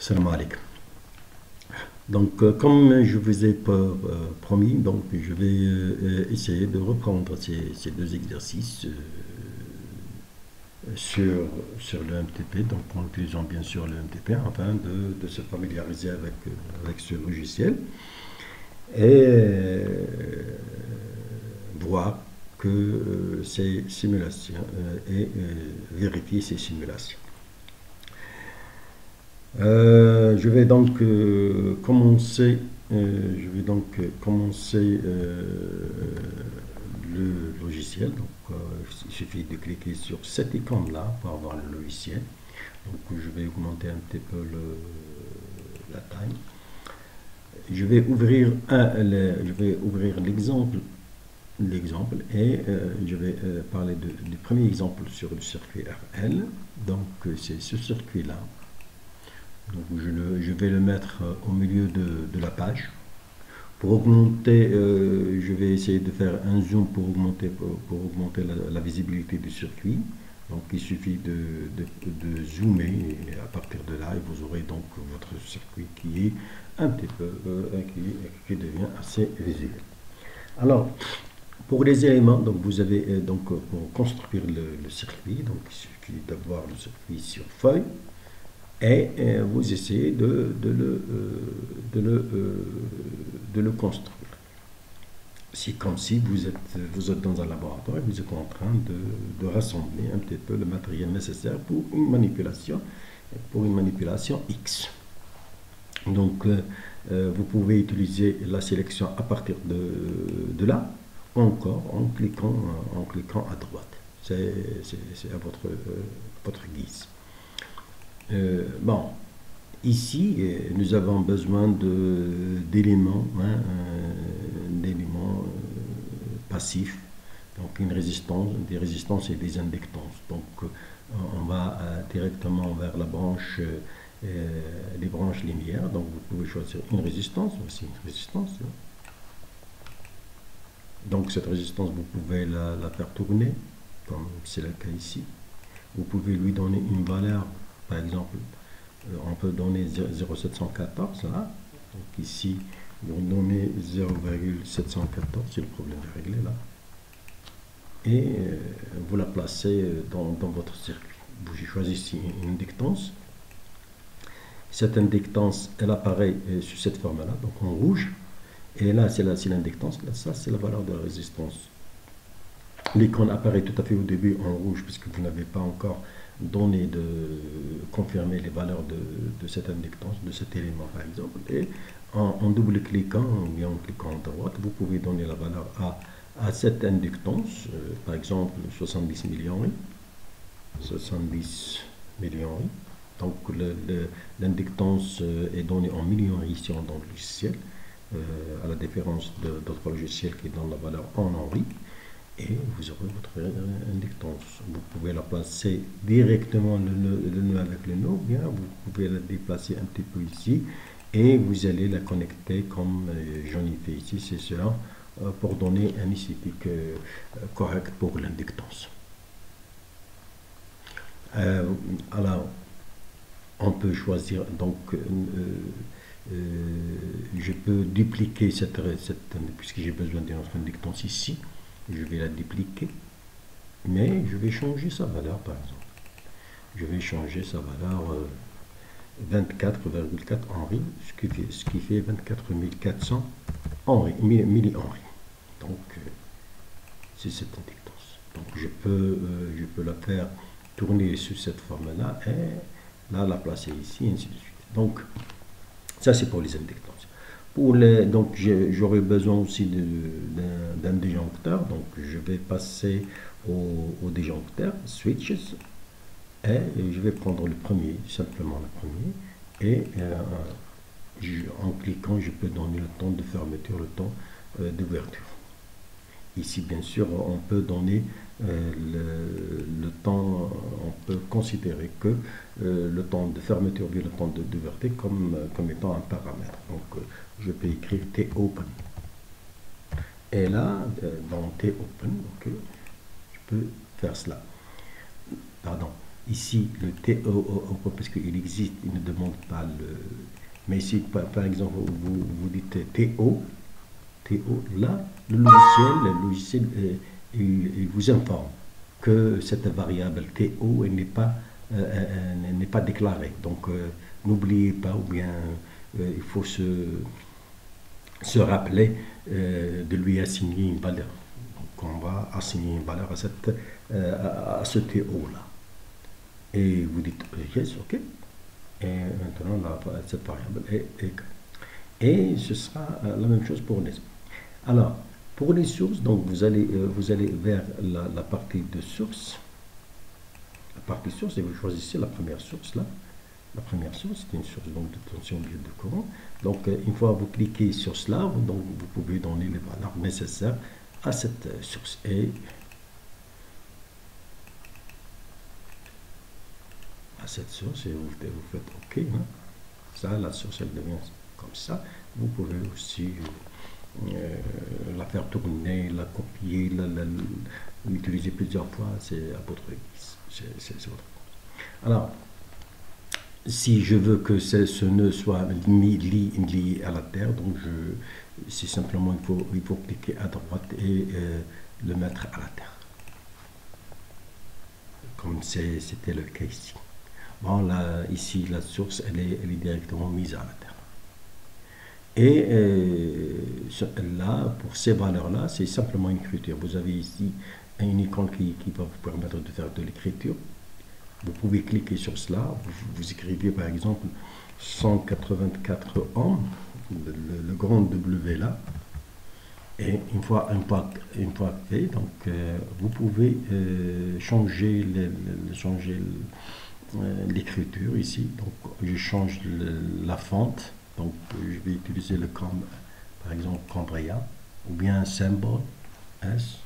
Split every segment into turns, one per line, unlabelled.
Salam alaikum. Donc, comme je vous ai promis, donc je vais essayer de reprendre ces deux exercices sur le MTP, donc en utilisant bien sûr le MTP, afin de se familiariser avec ce logiciel et voir que ces simulations et vérifier ces simulations. Je vais donc commencer. Le logiciel. Donc, il suffit de cliquer sur cette icône-là pour avoir le logiciel. Donc, je vais augmenter un petit peu la taille. Je vais ouvrir l'exemple et je vais parler du premier exemple sur le circuit RL. Donc, c'est ce circuit-là. Donc je vais le mettre au milieu de la page. Pour augmenter, je vais essayer de faire un zoom pour augmenter la visibilité du circuit. Donc il suffit de zoomer et à partir de là, vous aurez donc votre circuit qui est un petit peu, qui devient assez visible. Alors, pour les éléments, donc vous avez pour construire le circuit, donc il suffit d'avoir le circuit sur feuille. Et vous essayez de le construire. C'est comme si vous êtes dans un laboratoire et vous êtes en train de rassembler un petit peu le matériel nécessaire pour une manipulation X. Donc, vous pouvez utiliser la sélection à partir de là, ou encore en cliquant à droite. C'est à votre guise. Bon, ici, nous avons besoin d'éléments passifs, donc une résistance, des résistances et des inductances. Donc, on va directement vers la branche, les branches linéaires. Donc, vous pouvez choisir une résistance, voici une résistance. Donc, cette résistance, vous pouvez la faire tourner, comme c'est le cas ici. Vous pouvez lui donner une valeur. Par exemple, on peut donner 0,714 là. Donc ici, vous donnez 0,714, c'est le problème de régler là. Et vous la placez dans votre circuit. Vous choisissez une inductance. Cette inductance, elle apparaît sur cette forme-là, donc en rouge. Et là, c'est l'inductance. Là, ça, c'est la valeur de la résistance. L'icône apparaît tout à fait au début en rouge, puisque vous n'avez pas encore donné confirmer les valeurs de cette inductance, de cet élément par exemple, et en double-cliquant ou bien en cliquant à droite, vous pouvez donner la valeur à cette inductance, par exemple 70 millihenries. 70 millihenries. Donc l'inductance est donnée en millihenries ici dans le logiciel, à la différence d'autres logiciels qui donnent la valeur en henries. Et vous aurez votre inductance. Vous pouvez la placer directement le nœud avec le nœud, ou bien vous pouvez la déplacer un petit peu ici et vous allez la connecter comme j'en ai fait ici, c'est cela, pour donner un esthétique correct pour l'inductance. Alors, on peut choisir, donc, je peux dupliquer puisque j'ai besoin d'une autre inductance ici. Je vais la dupliquer, mais je vais changer sa valeur par exemple. Je vais changer sa valeur 24,4 Henry, ce qui fait 24 400 millihenry. Donc, c'est cette inductance. Donc, je peux la faire tourner sous cette forme-là et là, la placer ici, et ainsi de suite. Donc, ça, c'est pour les inductances. Donc j'aurai besoin aussi d'un disjoncteur, donc je vais passer au disjoncteur, switches, et je vais prendre le premier, simplement le premier, et en cliquant, je peux donner le temps de fermeture, le temps d'ouverture. Ici, bien sûr, on peut donner le temps, on peut considérer que le temps de fermeture et le temps d'ouverture comme étant un paramètre. Donc, je peux écrire topen. Et là, dans topen, je peux faire cela. Pardon. ici le TO, parce qu'il existe, il ne demande pas le... Mais ici, par exemple, vous dites TO, là, le logiciel il vous informe que cette variable TO n'est pas déclarée. Donc, n'oubliez pas, ou bien il faut se rappeler de lui assigner une valeur. Donc, on va assigner une valeur à ce TO-là. Et vous dites yes, ok. Et maintenant, cette variable est et ce sera la même chose pour les autres. Alors, pour les sources, donc vous allez vers la partie de source. La partie source, et vous choisissez la première source là. La première source, c'est une source donc, de tension de courant. Donc, une fois que vous cliquez sur cela, donc, vous pouvez donner les valeurs nécessaires à cette source. Et à cette source, et vous faites OK. Hein. Ça, la source, elle devient comme ça. Vous pouvez aussi la faire tourner, la copier, l'utiliser plusieurs fois. C'est à votre guise. C'est votre... Alors, si je veux que ce nœud soit lié à la Terre, donc c'est simplement il faut cliquer à droite et le mettre à la Terre. Comme c'était le cas ici. Bon, là, ici, la source, elle est directement mise à la Terre. Et là, pour ces valeurs-là, c'est simplement une écriture. Vous avez ici une icône qui va vous permettre de faire de l'écriture. Vous pouvez cliquer sur cela. Vous écrivez par exemple 184 ohms, le grand W là. Et une fois fait, donc vous pouvez changer l'écriture ici. Donc je change la fonte. Donc je vais utiliser par exemple Cambria ou bien symbole S.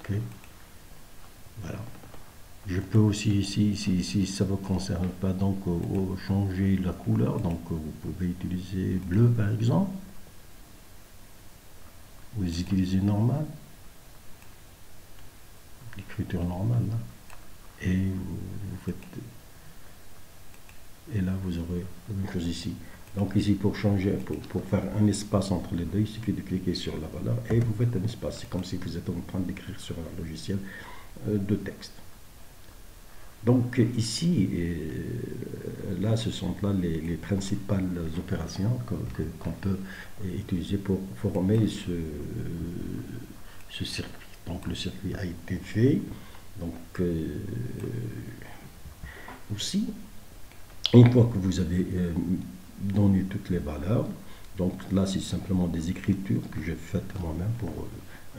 Ok. Voilà. Je peux aussi, si ça ne vous concerne pas, donc changer la couleur. Donc vous pouvez utiliser bleu par exemple. Vous utilisez normal, l'écriture normale là, et vous faites, et là vous aurez la même chose ici. Donc ici pour changer, pour faire un espace entre les deux, il suffit de cliquer sur la valeur et vous faites un espace. C'est comme si vous êtes en train d'écrire sur un logiciel de texte. Donc ici, là, ce sont là les principales opérations qu'on peut utiliser pour former ce circuit. Donc le circuit a été fait. Donc aussi, une fois que vous avez donné toutes les valeurs, donc là c'est simplement des écritures que j'ai faites moi-même pour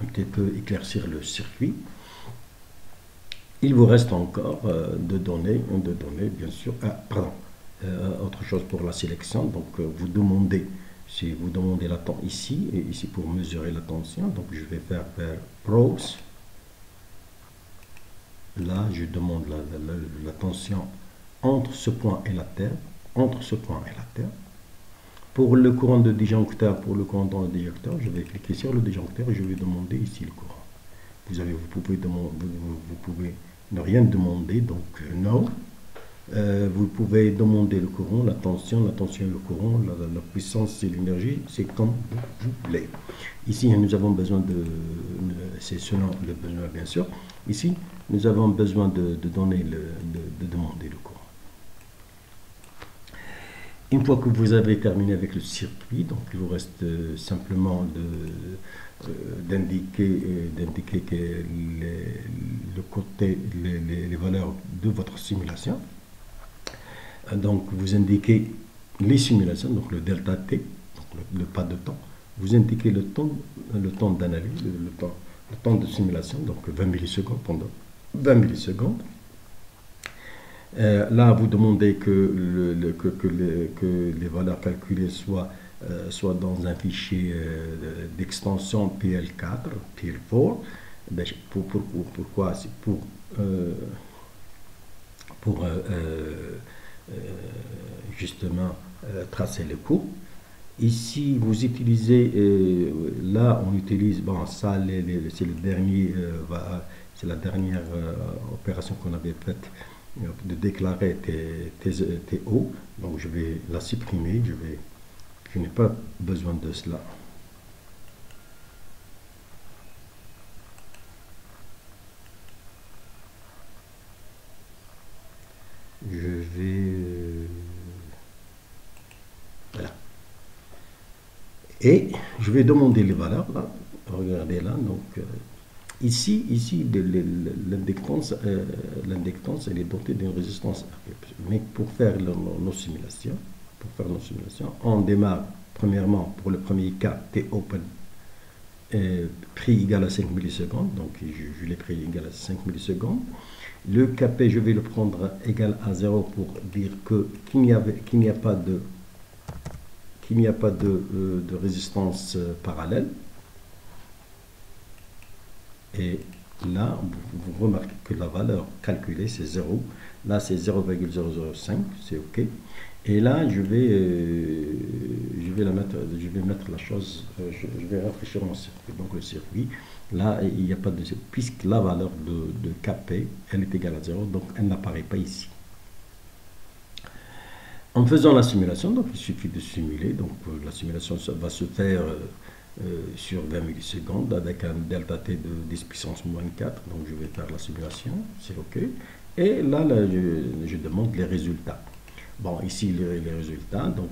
un petit peu éclaircir le circuit. Il vous reste encore de donner bien sûr, autre chose pour la sélection. Donc vous demandez, si vous demandez la tension ici, et ici pour mesurer la tension, donc je vais faire Pros. Là, je demande la tension entre ce point et la Terre, Pour le courant de disjoncteur, pour le courant dans le disjoncteur, je vais cliquer sur le disjoncteur et je vais demander ici le courant. Vous pouvez ne rien demander, donc non. Vous pouvez demander le courant, la tension et le courant, la puissance et l'énergie, c'est comme vous voulez. Ici, nous avons besoin c'est selon le besoin bien sûr. Ici, nous avons besoin de demander le courant. Une fois que vous avez terminé avec le circuit, donc il vous reste simplement d'indiquer que les valeurs de votre simulation. Donc vous indiquez les simulations, donc le delta t, donc le pas de temps. Vous indiquez le temps d'analyse, le temps de simulation, donc 20 millisecondes pendant 20 millisecondes. Là, vous demandez que les valeurs calculées soient dans un fichier d'extension PL4, PL4. Ben, pourquoi? C'est pour justement tracer le cours. Ici, vous utilisez, là, on utilise, bon, ça, c'est le dernier, c'est la dernière opération qu'on avait faite de déclarer tes hauts. Donc, je vais la supprimer. Je n'ai pas besoin de cela. Je vais, voilà. Et je vais demander les valeurs là. Regardez là. Donc, ici, l'inductance, elle est dotée d'une résistance. Mais pour faire nos simulations, on démarre premièrement pour le premier cas T open prix égal à 5 millisecondes. Donc, je l'ai pris égal à 5 millisecondes. Le KP, je vais le prendre égal à 0 pour dire qu'il n'y a pas de résistance parallèle. Et là, vous remarquez que la valeur calculée, c'est 0. Là, c'est 0,005, c'est OK. Et là, je vais mettre la chose, je vais rafraîchir mon circuit. Donc, le circuit, là, il n'y a pas de... Puisque la valeur de KP, elle est égale à 0, donc elle n'apparaît pas ici. En faisant la simulation, donc il suffit de simuler. Donc, la simulation va se faire sur 20 millisecondes avec un delta T de 10 puissance moins 4. Donc, je vais faire la simulation, c'est OK. Et là, je demande les résultats. Bon, ici, les résultats. Donc,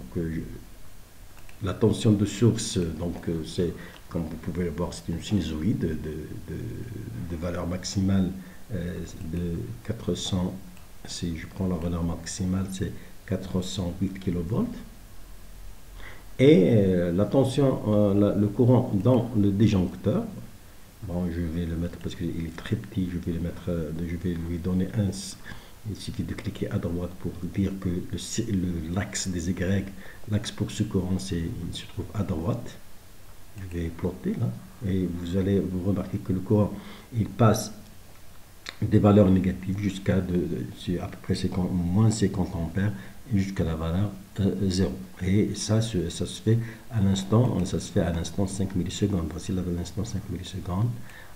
la tension de source, donc c'est, comme vous pouvez le voir, c'est une sinusoïde de valeur maximale de 400. Si je prends la valeur maximale, c'est 408 kV. Et la tension, le courant dans le disjoncteur, bon, je vais le mettre parce qu'il est très petit, je vais lui donner un. Il suffit de cliquer à droite pour dire que l'axe des Y, l'axe pour ce courant, il se trouve à droite. Je vais plotter là, et vous remarquer que le courant, il passe des valeurs négatives jusqu'à à peu près moins 50 ampères jusqu'à la valeur 0. Et ça se fait à l'instant, 5 millisecondes. Voici là l'instant 5 millisecondes.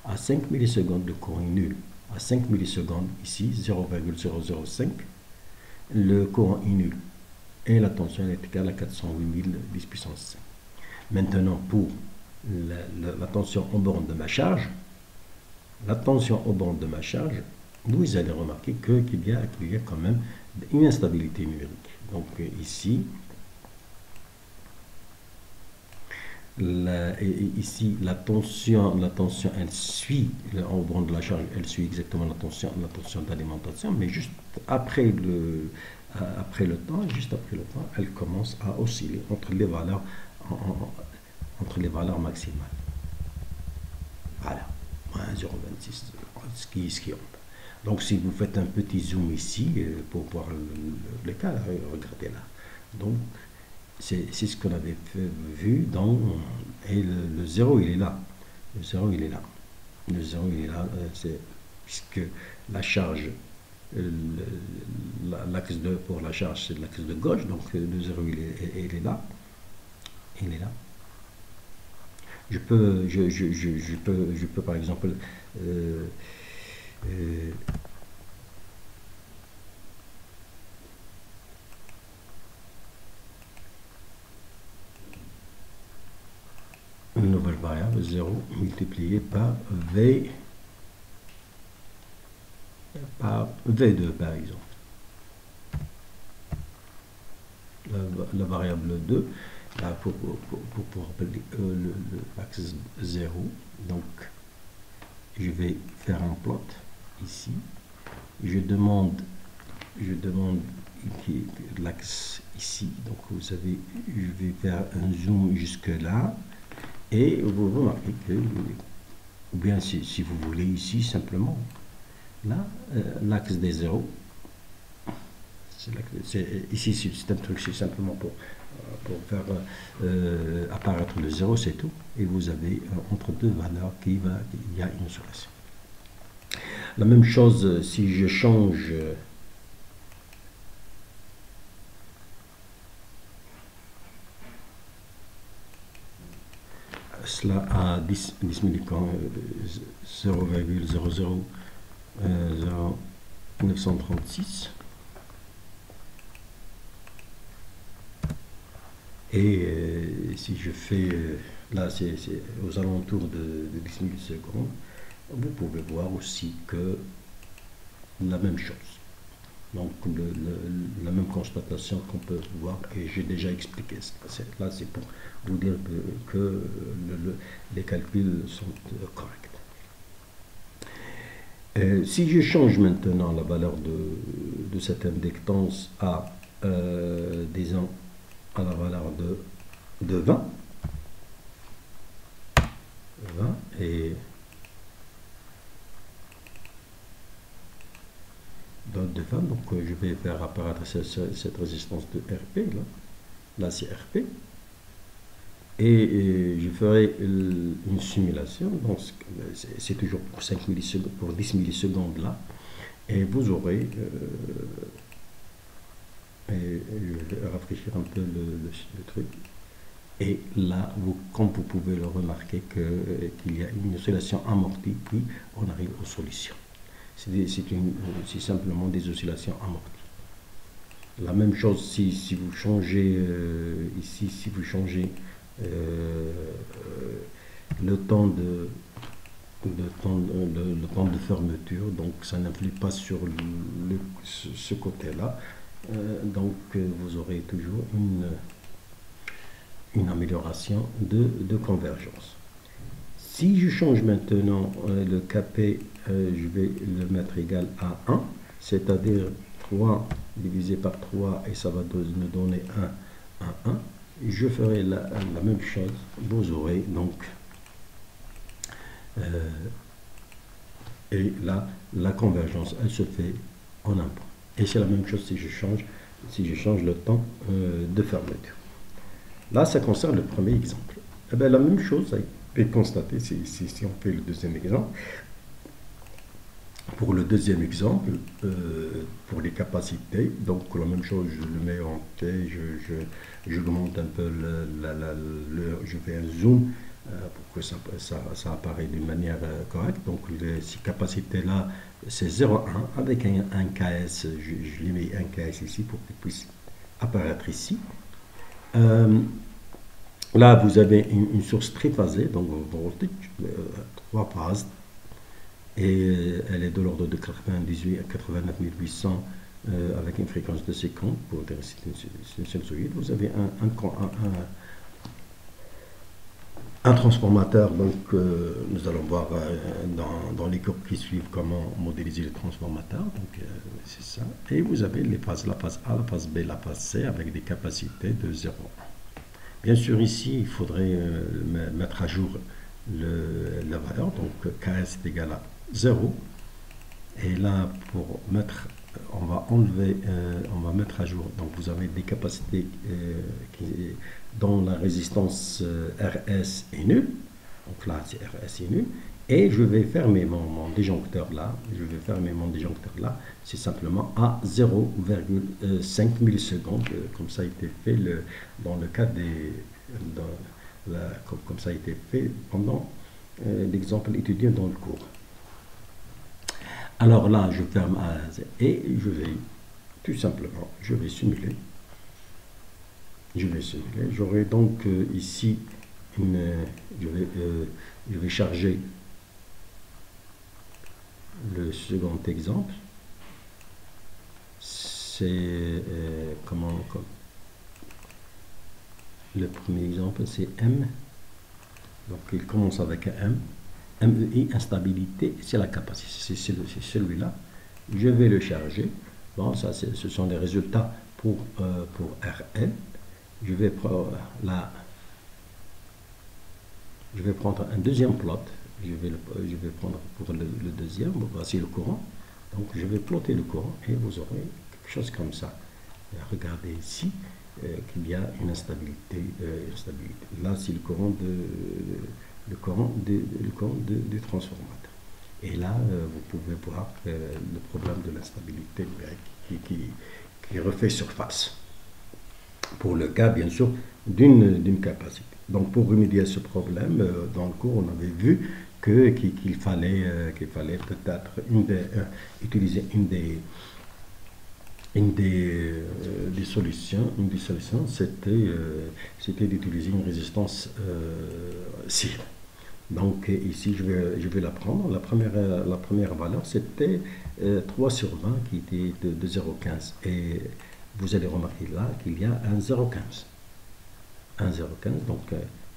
À 5 millisecondes, le courant est nul. À 5 millisecondes, ici, 0,005, le courant est nul. Et la tension est égale à 408 000 10 puissance 5. Maintenant, pour la tension en borne de ma charge, vous allez remarquer qu'il y a quand même une instabilité numérique. Donc ici, la tension, elle suit, en borne de la charge, elle suit exactement la tension d'alimentation, mais juste après le temps, elle commence à osciller entre les valeurs maximales. Voilà, 0,26, ce qui est. Donc si vous faites un petit zoom ici, pour voir le cas, regardez là. Donc c'est ce qu'on avait vu et le 0 il est là. Le 0 il est là. Puisque la charge, l'axe pour la charge c'est l'axe de gauche, donc le 0 il est là. Il est là. Je peux par exemple une nouvelle variable 0 multiplié par V2 par exemple. La variable 2 là, pour appeler l'axe 0. Donc je vais faire un plot ici. Je demande l'axe ici. Donc vous savez, je vais faire un zoom jusque là. Et vous remarquez que, ou bien si vous voulez ici simplement, là, l'axe des zéros, ici c'est un truc, c'est simplement pour faire apparaître le 0, c'est tout. Et vous avez entre deux valeurs il y a une oscillation. La même chose si je change cela à 10 millisecondes, 0,000936. Et si je fais, là c'est aux alentours de 10 millisecondes, vous pouvez voir aussi que la même chose. Donc la même constatation qu'on peut voir, et j'ai déjà expliqué ça. Là c'est pour vous dire que les calculs sont corrects. Si je change maintenant la valeur de cette inductance à, disons, à la valeur de 20, et de 20, donc je vais faire apparaître cette résistance de RP, là c'est RP, et je ferai une simulation, donc c'est toujours pour 5 millisecondes, pour 10 millisecondes là, et vous aurez, et je vais rafraîchir un peu le truc, et là, comme vous pouvez le remarquer, qu'il y a une oscillation amortie, puis on arrive aux solutions. C'est simplement des oscillations amorties. La même chose si vous changez ici, si vous changez le temps de fermeture, donc ça n'influe pas sur ce côté-là. Donc vous aurez toujours une amélioration de convergence. Si je change maintenant le Kp, je vais le mettre égal à 1, c'est-à-dire 3 divisé par 3, et ça va nous donner 1. Je ferai la même chose, vous aurez donc, et là, la convergence, elle se fait en un point. Et c'est la même chose si je change le temps de fermeture. Là, ça concerne le premier exemple. Eh bien, la même chose est constatée si on fait le deuxième exemple. Pour le deuxième exemple, pour les capacités, donc la même chose, je le mets en T, j'augmente un peu je fais un zoom pour que ça apparaît d'une manière correcte. Donc ces capacités-là, c'est 0,1 avec un KS, je lui mets un KS ici pour qu'il puisse apparaître ici. Là, vous avez une source triphasée, donc voltage, 3 phases, et elle est de l'ordre de 98 à 89 800 avec une fréquence de seconde pour dire c'est une sinusoïde. Vous avez un transformateur, donc nous allons voir dans les cours qui suivent comment modéliser les transformateurs, donc c'est ça. Et vous avez les phases, la phase A, la phase B, la phase C avec des capacités de 0,1. Bien sûr, ici, il faudrait mettre à jour la valeur, donc KS est égal à 0. Et là, pour mettre, on va enlever, on va mettre à jour. Donc, vous avez des capacités dont la résistance RS est nulle. Donc là, c'est RS est nulle. Et je vais fermer mon disjoncteur là. C'est simplement à 0,5 millisecondes, comme ça a été fait dans le cas comme ça a été fait pendant l'exemple étudié dans le cours. Alors là, je ferme à 0 et je vais tout simplement, je vais simuler. J'aurai donc ici je vais charger le second exemple. C'est le premier exemple, c'est M. Donc il commence avec un M. MEI, instabilité, c'est la capacité, c'est celui-là. Je vais le charger. Bon, ça, ce sont les résultats pour RL. Je vais prendre un deuxième plot. Je vais prendre pour le deuxième. Voici le courant. Donc, je vais plotter le courant et vous aurez quelque chose comme ça. Regardez ici qu'il y a une instabilité. Là, c'est le courant du transformateur. Et là, vous pouvez voir le problème de l'instabilité qui refait surface. Pour le cas, bien sûr, d'une capacité. Donc pour remédier à ce problème, dans le cours, on avait vu qu'il fallait peut-être utiliser des solutions. Une des solutions, c'était d'utiliser une résistance CIR. Donc ici, je vais la prendre. La première valeur, c'était 3 sur 20 qui était de 0,15. Et vous allez remarquer là qu'il y a un 0,15. Un 0,15. Donc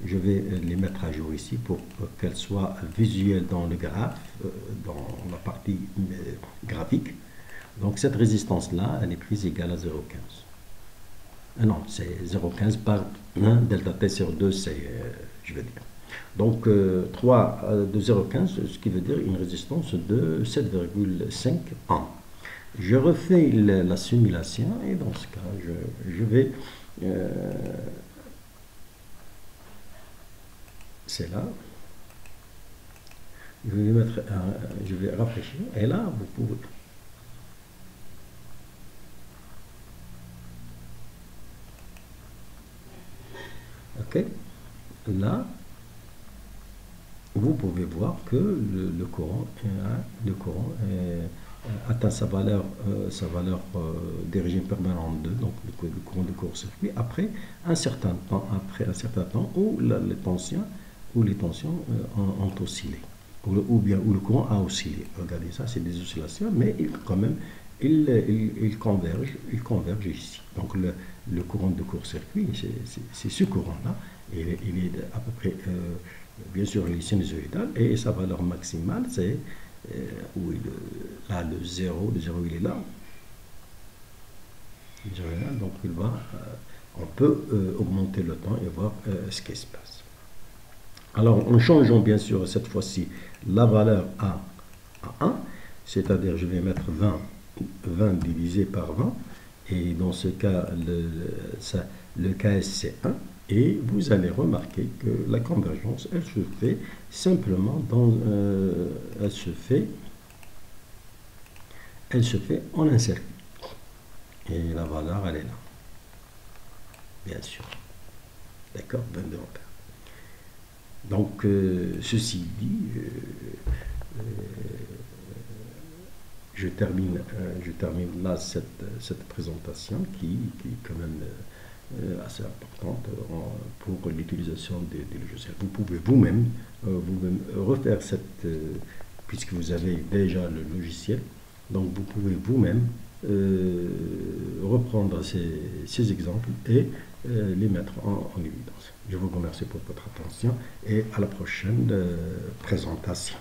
je vais les mettre à jour ici pour qu'elles soient visuelles dans le graphe, dans la partie graphique. Donc cette résistance-là, elle est prise égale à 0,15. Non, c'est 0,15 par 1, delta T sur 2, c'est, je veux dire. Donc 3 de 0,15, ce qui veut dire une résistance de 7,5 ohms. Je refais la simulation et dans ce cas, je vais... c'est là. Je vais rafraîchir et là, vous pouvez... Ok, là, vous pouvez voir que le courant atteint sa valeur d'origine permanente 2, donc le courant de court-circuit, après un certain temps où les tensions ont oscillé, ou bien où le courant a oscillé. Regardez ça, c'est des oscillations, mais quand même, il converge ici. Donc le courant de court-circuit, c'est ce courant-là, il est à peu près... bien sûr, il est sinusoïdal et sa valeur maximale, c'est où là, le 0, il est là. Donc, on peut augmenter le temps et voir ce qui se passe. Alors, en changeant bien sûr cette fois-ci la valeur à 1, c'est-à-dire je vais mettre 20 divisé par 20, et dans ce cas, le KS c'est 1. Et vous allez remarquer que la convergence, elle se fait simplement elle se fait en un circuit. Et la valeur, elle est là. Bien sûr. D'accord, 22 ampères. Donc, ceci dit, je termine là cette présentation qui est quand même... assez importante pour l'utilisation des logiciels. Vous pouvez vous-même refaire puisque vous avez déjà le logiciel, donc vous pouvez vous-même reprendre ces exemples et les mettre en évidence. Je vous remercie pour votre attention et à la prochaine présentation.